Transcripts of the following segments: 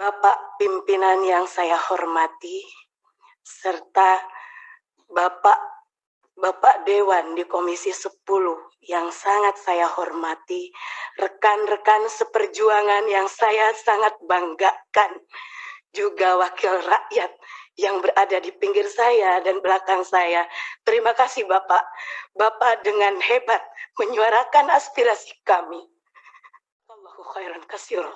Bapak pimpinan yang saya hormati, serta Bapak Dewan di Komisi 10 yang sangat saya hormati, rekan-rekan seperjuangan yang saya sangat banggakan, juga wakil rakyat yang berada di pinggir saya dan belakang saya. Terima kasih Bapak. Bapak dengan hebat menyuarakan aspirasi kami. Allahu khairan katsira.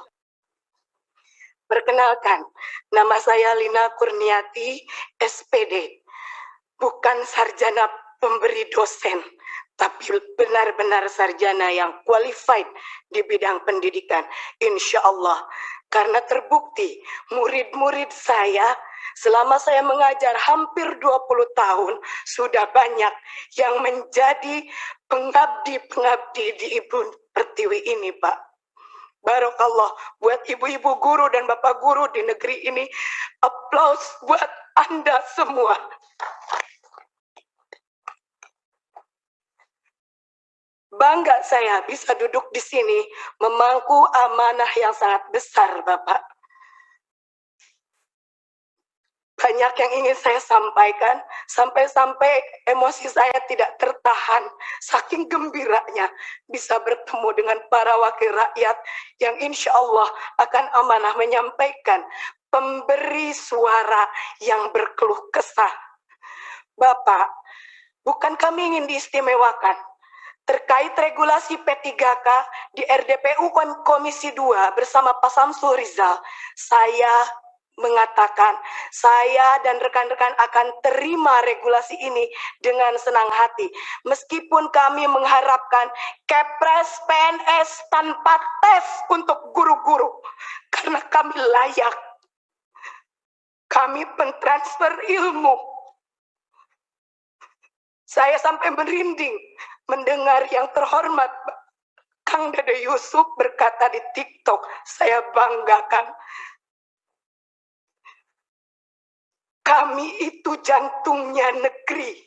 Perkenalkan, nama saya Lina Kurniati, SPD. Bukan sarjana pemberi dosen, tapi benar-benar sarjana yang qualified di bidang pendidikan. Insya Allah, karena terbukti murid-murid saya selama saya mengajar hampir 20 tahun, sudah banyak yang menjadi pengabdi-pengabdi di Ibu Pertiwi ini, Pak. Barokallah buat ibu-ibu guru dan bapak guru di negeri ini. Aplaus buat Anda semua. Bangga saya bisa duduk di sini memangku amanah yang sangat besar, Bapak. Banyak yang ingin saya sampaikan, sampai-sampai emosi saya tidak tertahan, saking gembiranya bisa bertemu dengan para wakil rakyat yang insya Allah akan amanah menyampaikan pemberi suara yang berkeluh kesah. Bapak, bukan kami ingin diistimewakan. Terkait regulasi P3K di RDPU Komisi 2 bersama Pak Samsul Rizal, saya mengatakan saya dan rekan-rekan akan terima regulasi ini dengan senang hati. Meskipun kami mengharapkan Kepres PNS tanpa tes untuk guru-guru, karena kami layak. Kami pentransfer ilmu. Saya sampai merinding mendengar yang terhormat Kang Dede Yusuf berkata di TikTok, saya banggakan. Kami itu jantungnya negeri.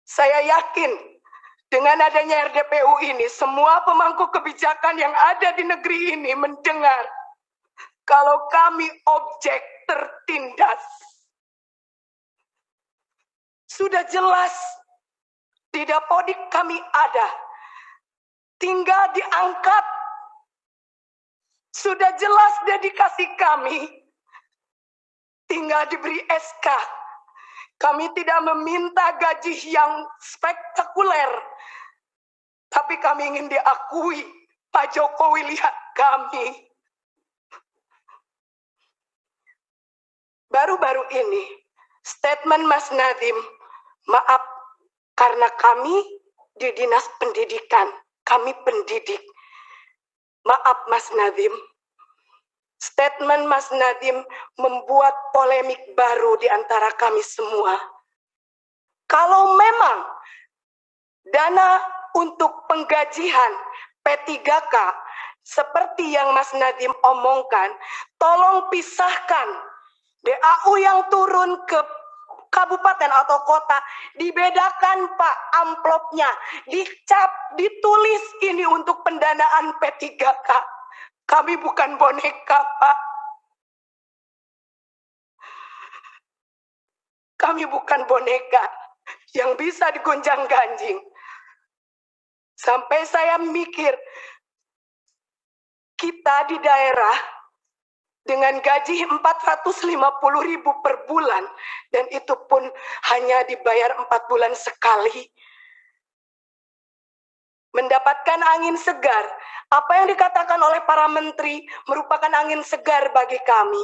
Saya yakin dengan adanya RDPU ini, semua pemangku kebijakan yang ada di negeri ini mendengar kalau kami objek tertindas. Sudah jelas di Dapodik kami ada, tinggal diangkat. Sudah jelas dedikasi kami, tinggal diberi SK. Kami tidak meminta gaji yang spektakuler, tapi kami ingin diakui. Pak Jokowi lihat kami. Baru-baru ini, statement Mas Nadiem, maaf karena kami di Dinas Pendidikan, kami pendidik. Maaf Mas Nadiem, statement Mas Nadiem membuat polemik baru di antara kami semua. Kalau memang dana untuk penggajian P3K seperti yang Mas Nadiem omongkan, tolong pisahkan DAU yang turun ke kabupaten atau kota, dibedakan Pak amplopnya, dicap, ditulis ini untuk pendanaan P3K. Kami bukan boneka Pak. Kami bukan boneka yang bisa digonjang-ganjing. Sampai saya mikir, kita di daerah dengan gaji 450.000 per bulan, dan itu pun hanya dibayar 4 bulan sekali. Mendapatkan angin segar, apa yang dikatakan oleh para menteri merupakan angin segar bagi kami.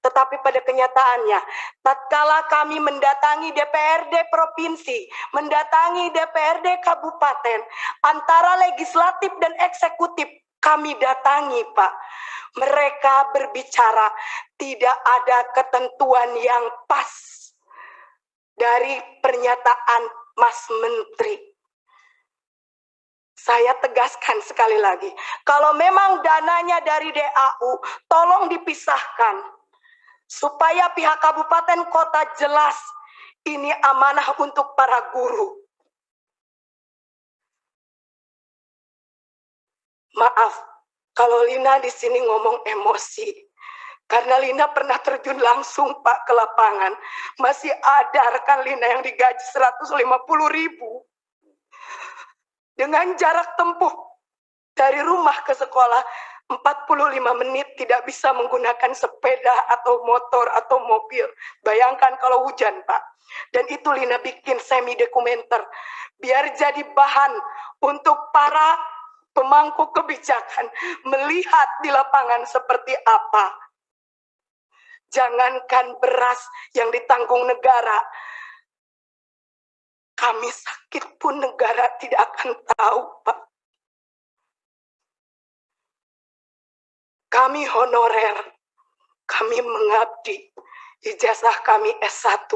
Tetapi pada kenyataannya, tatkala kami mendatangi DPRD provinsi, mendatangi DPRD kabupaten, antara legislatif dan eksekutif, kami datangi Pak. Mereka berbicara tidak ada ketentuan yang pas dari pernyataan Mas Menteri. Saya tegaskan sekali lagi, kalau memang dananya dari DAU, tolong dipisahkan. Supaya pihak kabupaten kota jelas, ini amanah untuk para guru. Maaf, Kalau Lina di sini ngomong emosi, karena Lina pernah terjun langsung Pak ke lapangan. Masih ada rekan Lina yang digaji 150.000. Dengan jarak tempuh dari rumah ke sekolah 45 menit, tidak bisa menggunakan sepeda atau motor atau mobil. Bayangkan kalau hujan, Pak. Dan itu Lina bikin semi dokumenter biar jadi bahan untuk para pemangku kebijakan melihat di lapangan seperti apa. Jangankan beras yang ditanggung negara, kami sakit pun negara tidak akan tahu, Pak. Kami honorer, kami mengabdi, ijazah kami S1,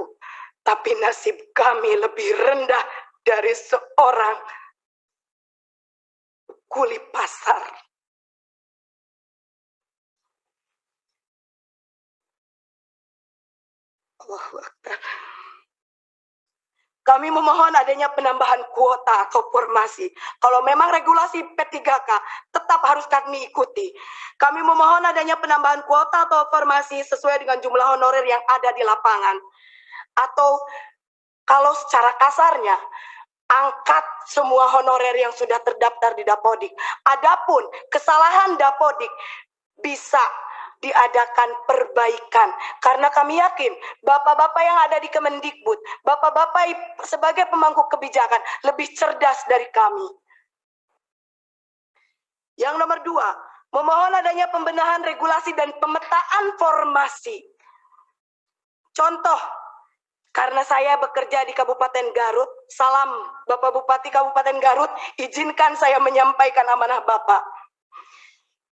tapi nasib kami lebih rendah dari seorang kuli pasar. Allahu Akbar. Kami memohon adanya penambahan kuota atau formasi. Kalau memang regulasi P3K tetap harus kami ikuti. Kami memohon adanya penambahan kuota atau formasi sesuai dengan jumlah honorer yang ada di lapangan. Atau kalau secara kasarnya, angkat semua honorer yang sudah terdaftar di Dapodik. Adapun kesalahan Dapodik bisa diadakan perbaikan, karena kami yakin bapak-bapak yang ada di Kemendikbud, bapak-bapak sebagai pemangku kebijakan lebih cerdas dari kami. Yang nomor 2, memohon adanya pembenahan regulasi dan pemetaan formasi. Contoh, karena saya bekerja di Kabupaten Garut, salam Bapak Bupati Kabupaten Garut, izinkan saya menyampaikan amanah Bapak.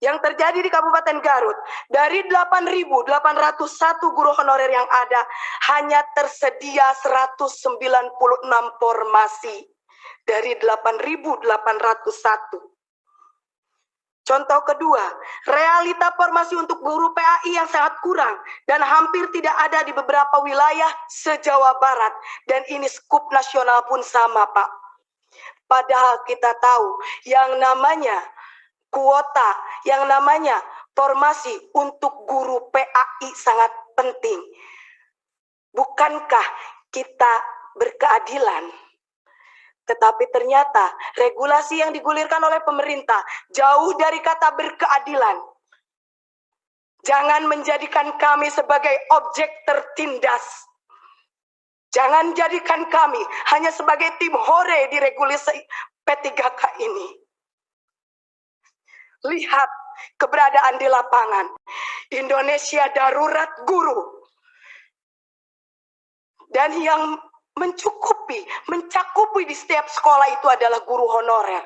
Yang terjadi di Kabupaten Garut, dari 8.801 guru honorer yang ada, hanya tersedia 196 formasi dari 8.801. Contoh kedua, realita formasi untuk guru PAI yang sangat kurang dan hampir tidak ada di beberapa wilayah se-Jawa Barat. Dan ini skup nasional pun sama, Pak. Padahal kita tahu yang namanya kuota, yang namanya formasi untuk guru PAI sangat penting. Bukankah kita berkeadilan? Tetapi ternyata regulasi yang digulirkan oleh pemerintah jauh dari kata berkeadilan. Jangan menjadikan kami sebagai objek tertindas. Jangan jadikan kami hanya sebagai tim hore di regulasi P3K ini. Lihat keberadaan di lapangan. Indonesia darurat guru. Dan yang mencakupi di setiap sekolah itu adalah guru honorer.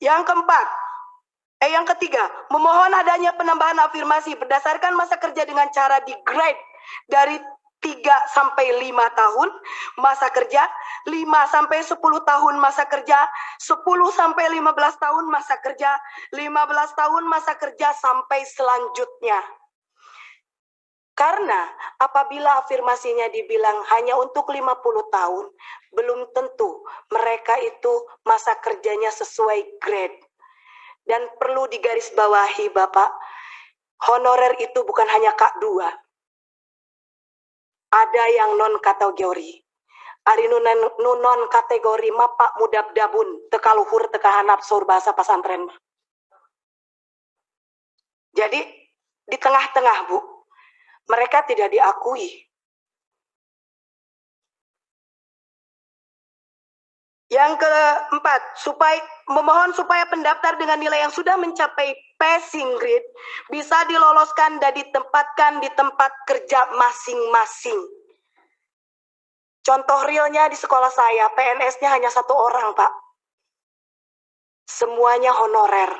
Yang ketiga, memohon adanya penambahan afirmasi berdasarkan masa kerja dengan cara di grade dari 3 sampai 5 tahun masa kerja, 5 sampai 10 tahun masa kerja, 10 sampai 15 tahun masa kerja, 15 tahun masa kerja sampai selanjutnya. Karena apabila afirmasinya dibilang hanya untuk 50 tahun, belum tentu mereka itu masa kerjanya sesuai grade. Dan perlu digarisbawahi Bapak, honorer itu bukan hanya K2. Ada yang non-kategori. Ari non kategori mapak mudab dabun, tekaluhur tekahanap sur bahasa pasantren. Jadi di tengah-tengah Bu, mereka tidak diakui. Yang keempat, memohon supaya pendaftar dengan nilai yang sudah mencapai passing grade bisa diloloskan dan ditempatkan di tempat kerja masing-masing. Contoh realnya di sekolah saya, PNS-nya hanya 1 orang, Pak. Semuanya honorer.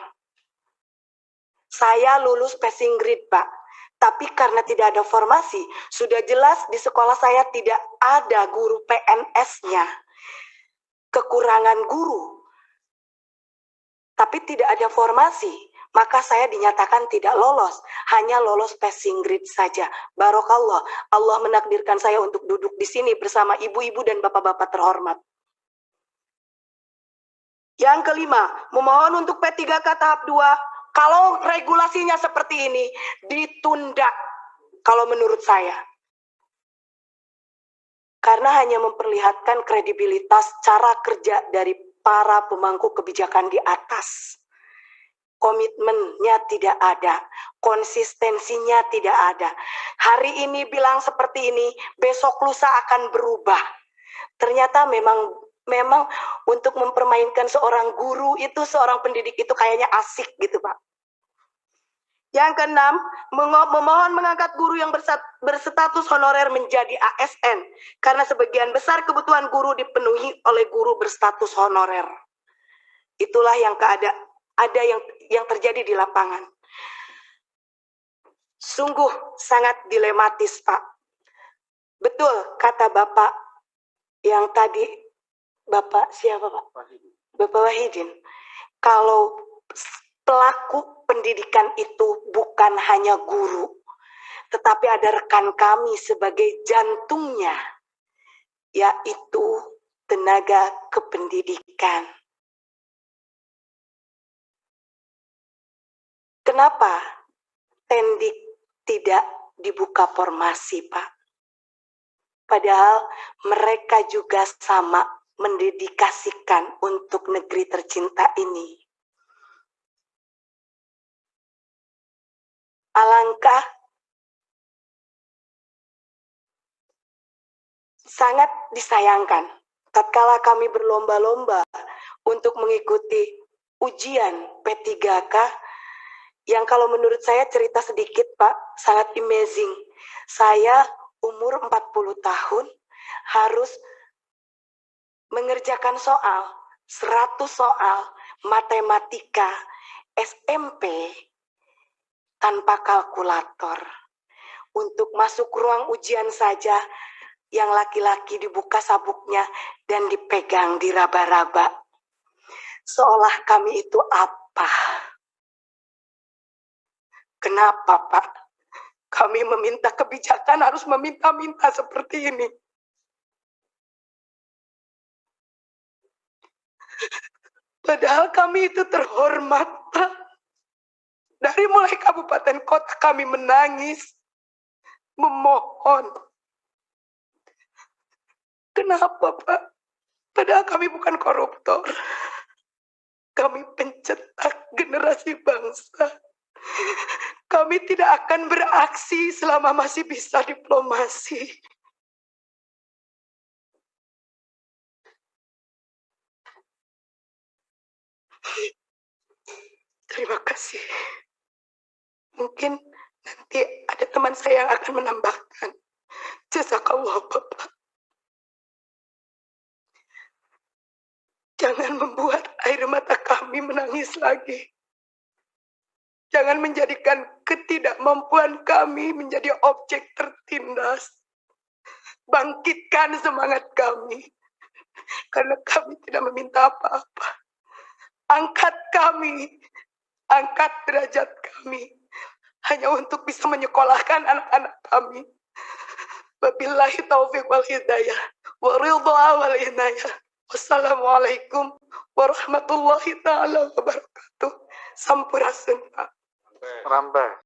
Saya lulus passing grade, Pak. Tapi karena tidak ada formasi, sudah jelas di sekolah saya tidak ada guru PNS-nya. Kekurangan guru. Tapi tidak ada formasi, maka saya dinyatakan tidak lolos, hanya lolos passing grade saja. Barokallah, Allah menakdirkan saya untuk duduk di sini bersama ibu-ibu dan bapak-bapak terhormat. Yang kelima, memohon untuk P3K tahap 2, kalau regulasinya seperti ini, ditunda kalau menurut saya. Karena hanya memperlihatkan kredibilitas cara kerja dari para pemangku kebijakan di atas. Komitmennya tidak ada, konsistensinya tidak ada. Hari ini bilang seperti ini, besok lusa akan berubah. Ternyata memang untuk mempermainkan seorang guru itu, seorang pendidik itu kayaknya asik gitu, Pak. Yang keenam, memohon mengangkat guru yang berstatus honorer menjadi ASN, karena sebagian besar kebutuhan guru dipenuhi oleh guru berstatus honorer. Itulah yang ada yang terjadi di lapangan. Sungguh sangat dilematis, Pak. Betul kata Bapak yang tadi, Bapak siapa, Pak? Bapak Wahidin. Kalau pelaku pendidikan itu bukan hanya guru, tetapi ada rekan kami sebagai jantungnya, yaitu tenaga kependidikan. Kenapa Tendik tidak dibuka formasi, Pak? Padahal mereka juga sama mendedikasikan untuk negeri tercinta ini. Alangkah sangat disayangkan tatkala kami berlomba-lomba untuk mengikuti ujian P3K yang kalau menurut saya cerita sedikit, Pak, sangat amazing. Saya umur 40 tahun harus mengerjakan soal 100 soal matematika SMP tanpa kalkulator. Untuk masuk ruang ujian saja, yang laki-laki dibuka sabuknya dan dipegang diraba-raba. Seolah kami itu apa? Kenapa, Pak? Kami meminta kebijakan harus meminta-minta seperti ini. Padahal kami itu terhormat, Pak. Dari mulai kabupaten kota kami menangis, memohon. Kenapa, Pak? Padahal kami bukan koruptor. Kami pencetak generasi bangsa. Kami tidak akan beraksi selama masih bisa diplomasi. Terima kasih. Mungkin nanti ada teman saya yang akan menambahkan. Jazakallah, Bapak. Jangan membuat air mata kami menangis lagi. Jangan menjadikan ketidakmampuan kami menjadi objek tertindas. Bangkitkan semangat kami. Karena kami tidak meminta apa-apa. Angkat kami. Angkat derajat kami. Hanya untuk bisa menyekolahkan anak-anak kami. Wabillahi taufiq wal hidayah. Wa ridha wal inayah. Wassalamualaikum warahmatullahi ta'ala wabarakatuh. Sampurasun, Pak. Rambe.